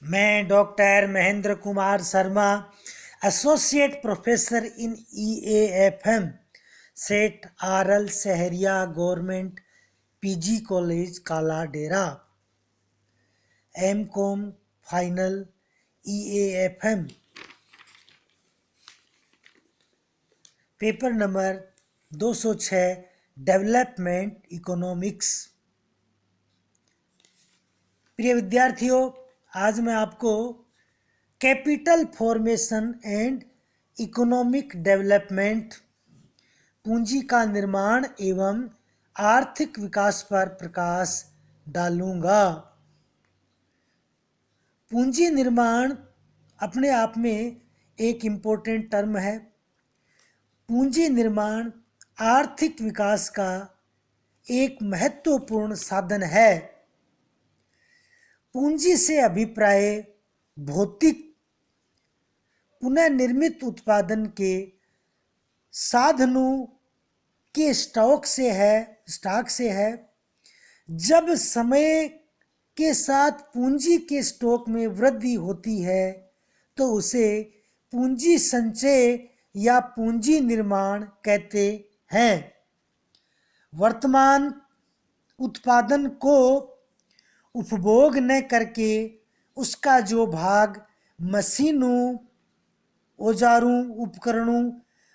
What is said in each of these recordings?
मैं doctor Mahendra Kumar Sharma, associate professor in EAFM, सेठ RL Sahariya government PG college काला डेरा, M.Com final EAFM, paper number 206, development economics. प्रिय विद्यार्थियों, आज मैं आपको capital formation and economic development, पूंजी का निर्माण एवं आर्थिक विकास पर प्रकाश डालूंगा। पूंजी निर्माण अपने आप में एक इम्पोर्टेंट टर्म है। पूंजी निर्माण आर्थिक विकास का एक महत्वपूर्ण साधन है। पूंजी से अभिप्राय भौतिक पुनर्निर्मित उत्पादन के साधनों के स्टॉक से है। जब समय के साथ पूंजी के स्टॉक में वृद्धि होती है तो उसे पूंजी संचय या पूंजी निर्माण कहते हैं। वर्तमान उत्पादन को उपभोग न करके उसका जो भाग मशीनों, औजारों, उपकरणों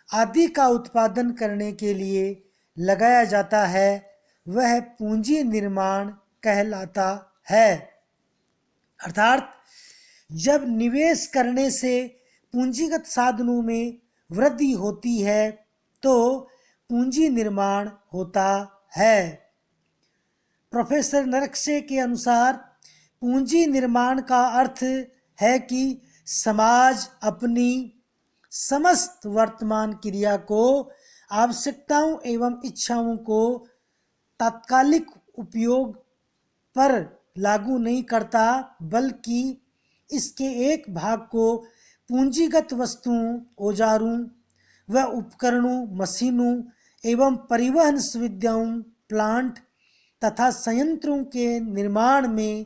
आदि का उत्पादन करने के लिए लगाया जाता है वह पूंजी निर्माण कहलाता है। अर्थात जब निवेश करने से पूंजीगत साधनों में वृद्धि होती है तो पूंजी निर्माण होता है। प्रोफेसर नरकशे के अनुसार पूंजी निर्माण का अर्थ है कि समाज अपनी समस्त वर्तमान क्रिया को आवश्यकताओं एवं इच्छाओं को तात्कालिक उपयोग पर लागू नहीं करता, बल्कि इसके एक भाग को पूंजीगत वस्तुओं, औजारों व उपकरणों, मशीनों एवं परिवहन सुविधाओं, प्लांट तथा संयंत्रों के निर्माण में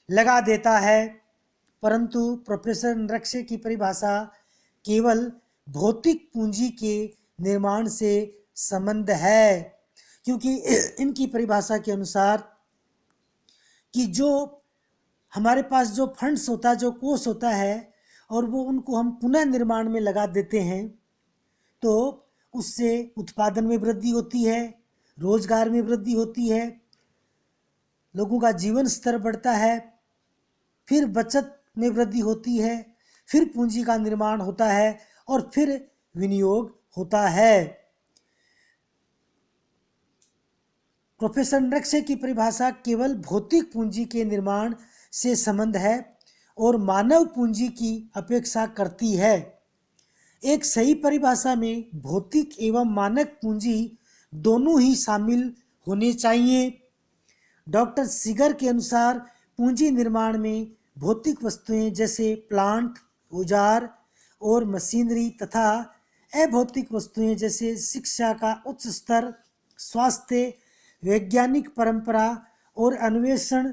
लगा देता है। परंतु प्रोफेसर नरकशे की परिभाषा केवल भौतिक पूंजी के निर्माण से संबंध है, क्योंकि इनकी परिभाषा के अनुसार कि जो हमारे पास जो फंड्स होता है, जो कोष होता है, और वो उनको हम पुनः निर्माण में लगा देते हैं तो उससे उत्पादन में वृद्धि होती है, रोजगार में वृद्धि होती है, लोगों का जीवन स्तर बढ़ता है, फिर बचत में वृद्धि होती है, फिर पूंजी का निर्माण होता है और फिर विनियोग होता है। प्रोफेसर नरकशे की परिभाषा केवल भौतिक पूंजी के निर्माण से संबंध है और मानव पूंजी की अपेक्षा करती है। एक सही परिभाषा में भौतिक एवं मानक पूंजी दोनों ही शामिल होने चाहिए। डॉक्टर सिगर के अनुसार पूंजी निर्माण में भौतिक वस्तुएं जैसे प्लांट, औजार और मशीनरी तथा अभौतिक वस्तुएं जैसे शिक्षा का उच्च स्तर, स्वास्थ्य, वैज्ञानिक परंपरा और अन्वेषण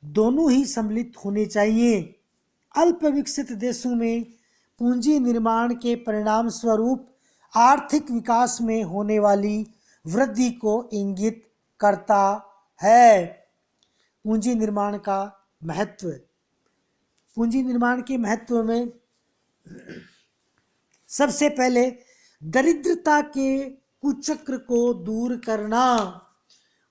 दोनों ही सम्मिलित होने चाहिए। अल्प विकसित देशों में पूंजी निर्माण के परिणाम स्वरूप आर्थिक विकास में होने वाली वृद्धि को इंगित करता है। पूंजी निर्माण का महत्व। पूंजी निर्माण के महत्व में सबसे पहले दरिद्रता के कुचक्र को दूर करना।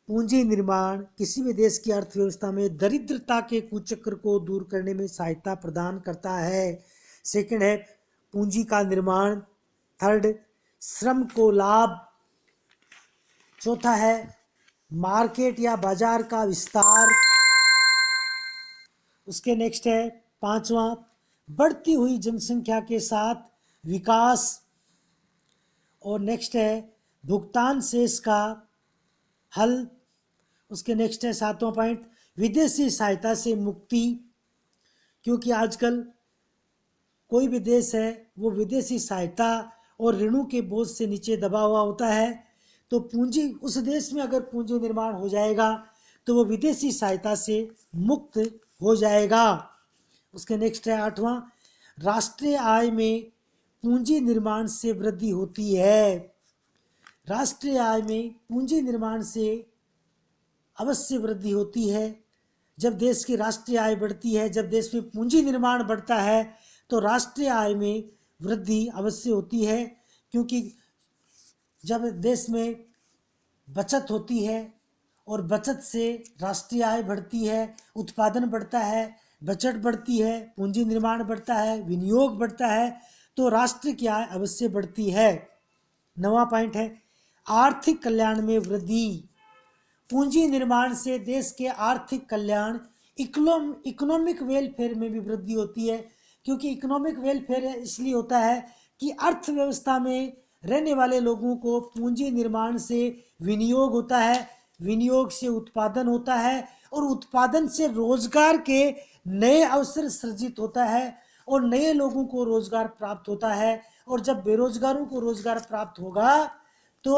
पूंजी निर्माण किसी भी देश की अर्थव्यवस्था में दरिद्रता के कुचक्र को दूर करने में सहायता प्रदान करता है। सेकंड है पूंजी का निर्माण। थर्ड, श्रम को लाभ। चौथा है मार्केट या बाजार का विस्तार। उसके नेक्स्ट है पांचवा, बढ़ती हुई जनसंख्या के साथ विकास। और नेक्स्ट है भुगतान शेष का हल। उसके नेक्स्ट है सातवां पॉइंट, विदेशी सहायता से मुक्ति, क्योंकि आजकल कोई भी देश है वो विदेशी सहायता और ऋणों के बोझ से नीचे दबा हुआ होता है, तो पूंजी उस देश में अगर पूंजी निर्माण हो जाएगा तो वो विदेशी सहायता से मुक्त हो जाएगा। उसके नेक्स्ट है 8वां, राष्ट्रीय आय में पूंजी निर्माण से वृद्धि होती है। राष्ट्रीय आय में पूंजी निर्माण से अवश्य वृद्धि होती है। जब देश की राष्ट्रीय आय बढ़ती है, जब देश में पूंजी निर्माण बढ़ता है, तो राष्ट्रीय आय में वृद्धि अवश्य होती है, क्योंकि जब देश में बचत होती है और बचत से राष्ट्रीय आय बढ़ती है, उत्पादन बढ़ता है, बचत बढ़ती है, पूंजी निर्माण बढ़ता है, विनियोग बढ़ता है, तो राष्ट्र की आय अवश्य बढ़ती है। 9वां पॉइंट है आर्थिक कल्याण में वृद्धि। पूंजी निर्माण से देश के आर्थिक कल्याण इकोनॉमिक वेलफेयर में भी वृद्धि होती है, क्योंकि इकोनॉमिक वेलफेयर इसलिए होता है कि अर्थव्यवस्था में रहने वाले लोगों को पूंजी निर्माण से विनियोग होता है, विनियोग से उत्पादन होता है, और उत्पादन से रोजगार के नए अवसर सृजित होता है और नए लोगों को रोजगार प्राप्त होता है। और जब बेरोजगारों को रोजगार प्राप्त होगा तो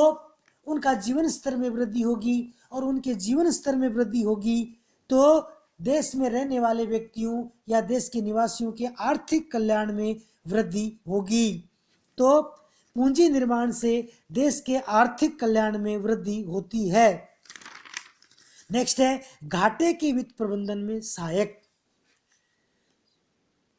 उनका जीवन स्तर में वृद्धि होगी, और उनके जीवन स्तर में वृद्धि होगी तो देश में रहने वाले व्यक्तियों या देश के निवासियों के आर्थिक कल्याण में वृद्धि होगी। तो पूंजी निर्माण से देश के आर्थिक कल्याण में वृद्धि होती है। नेक्स्ट है घाटे के वित्त प्रबंधन में सहायक।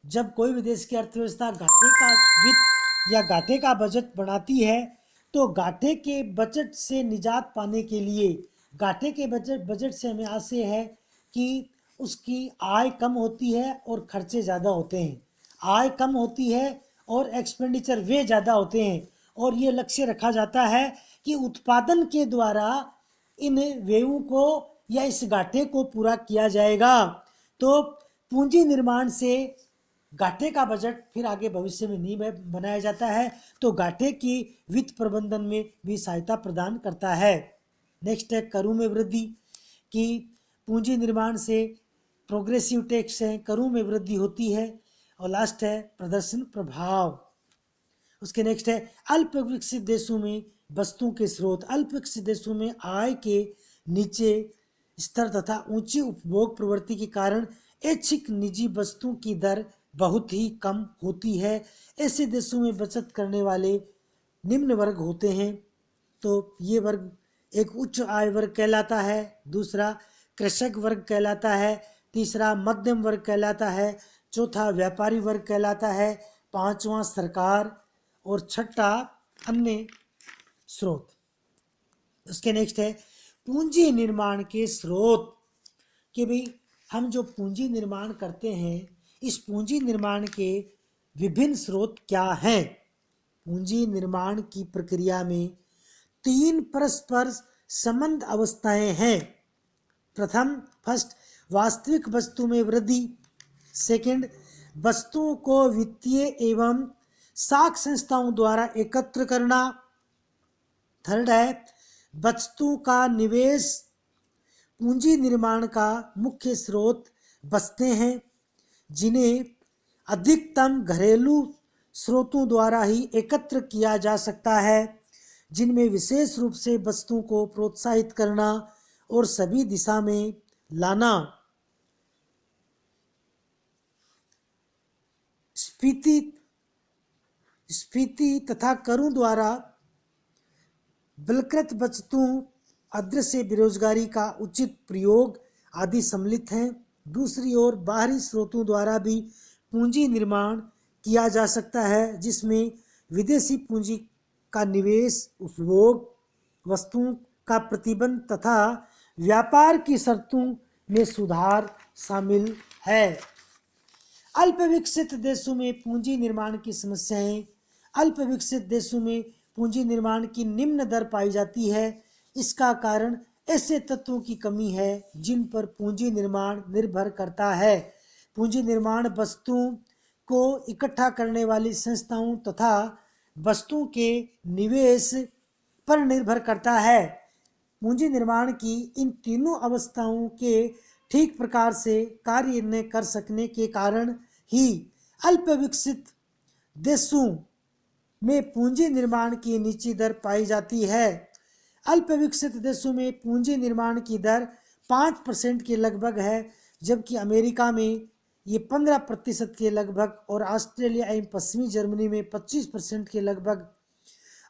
जब कोई भी देश की अर्थव्यवस्था घाटे का वित्त या घाटे का बजट बनाती है, तो घाटे के बजट से निजात पाने के लिए, घाटे के बजट से हमें आशय है कि उसकी आय कम होती है और खर्चे ज़्यादा होते हैं, आय कम होती है और एक्सपेंडिचर वे ज़्यादा होते हैं, और ये लक्ष्य रखा जाता है कि उत्पादन के द्वारा इन व्ययों को या इस घाटे को पूरा किया जाएगा। तो पूंजी निर्माण से घाटे का बजट फिर आगे भविष्य में नहीं बनाया जाता है, तो घाटे की वित्त प्रबंधन में भी सहायता प्रदान करता है। नेक्स्ट है करों में वृद्धि, कि पूंजी निर्माण से प्रोग्रेसिव टैक्स है, करों में वृद्धि होती है। और लास्ट है प्रदर्शन प्रभाव। उसके नेक्स्ट है अल्प विकसित देशों में वस्तुओं के स्रोत। अल्प विकसित देशों में आय के नीचे स्तर तथा ऊंची उपभोग प्रवृत्ति के कारण ऐच्छिक निजी वस्तुओं की दर बहुत ही कम होती है। ऐसे देशों में बचत करने वाले निम्न वर्ग होते हैं। तो ये वर्ग एक उच्च आय वर्ग कहलाता है, दूसरा कृषक वर्ग कहलाता है, तीसरा मध्यम वर्ग कहलाता है, चौथा व्यापारी वर्ग कहलाता है, पांचवा सरकार, और छठा अन्य स्रोत। उसके नेक्स्ट है पूंजी निर्माण के स्रोत, कि भाई हम जो पूंजी निर्माण करते हैं, इस पूंजी निर्माण के विभिन्न स्रोत क्या हैं। पूंजी निर्माण की प्रक्रिया में 3 परस्पर संबंध अवस्थाएं हैं। फर्स्ट वास्तविक वस्तु में वृद्धि, सेकंड वस्तुओं को वित्तीय एवं साख संस्थाओं द्वारा एकत्र करना, थर्ड है वस्तुओं का निवेश। पूंजी निर्माण का मुख्य स्रोत बचते हैं, जिन्हें अधिकतम घरेलू स्रोतों द्वारा ही एकत्र किया जा सकता है, जिनमें विशेष रूप से वस्तुओं को प्रोत्साहित करना और सभी दिशा में लाना। स्फीति तथा करों द्वारा बलकृत बचतों, अदृश्य बेरोजगारी का उचित प्रयोग आदि सम्मिलित हैं। दूसरी ओर बाहरी स्रोतों द्वारा भी पूंजी निर्माण किया जा सकता है, जिसमें विदेशी पूंजी का निवेश, उपभोग वस्तुओं का प्रतिबंध तथा व्यापार की शर्तों में सुधार शामिल है। अल्प विकसित देशों में पूंजी निर्माण की समस्याएं। अल्प विकसित देशों में पूंजी निर्माण की निम्न दर पाई जाती है। इसका कारण ऐसे तत्वों की कमी है जिन पर पूंजी निर्माण निर्भर करता है। पूंजी निर्माण वस्तुओं को इकट्ठा करने वाली संस्थाओं तथा वस्तुओं के निवेश पर निर्भर करता है। पूंजी निर्माण की इन तीनों अवस्थाओं के ठीक प्रकार से कार्य न कर सकने के कारण ही अल्प विकसित देशों में पूंजी निर्माण की नीची दर पाई जाती है। अल्प विकसित देशों में पूंजी निर्माण की दर 5% के लगभग है, जबकि अमेरिका में ये 15% के लगभग, और ऑस्ट्रेलिया एवं पश्चिमी जर्मनी में 25% के लगभग।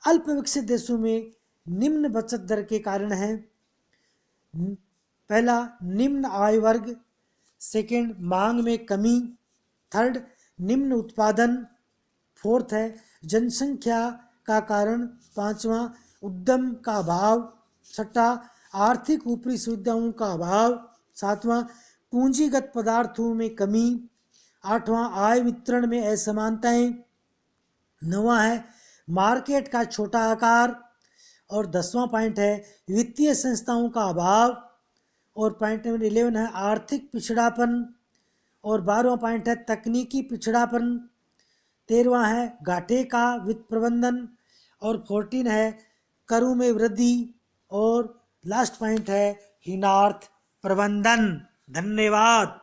अल्प विकसित देशों में निम्न बचत दर के कारण है। पहला, निम्न आय वर्ग। सेकंड, मांग में कमी। थर्ड, निम्न उत्पादन। फोर्थ है जनसंख्या का कारण। पांचवा, उद्यम का अभाव। छठा, आर्थिक ऊपरी सुविधाओं का अभाव। सातवां, पूंजीगत पदार्थों में कमी। आठवां, आय वितरण में असमानताएं। नौवां है मार्केट का छोटा आकार। और 10वां पॉइंट है वित्तीय संस्थाओं का अभाव। और पॉइंट नंबर 11 है आर्थिक पिछड़ापन। और 12वां पॉइंट है तकनीकी पिछड़ापन। 13वां है घाटे का वित्त प्रबंधन। और 14 है करों में वृद्धि। और लास्ट पॉइंट है हीनार्थ प्रबंधन। धन्यवाद।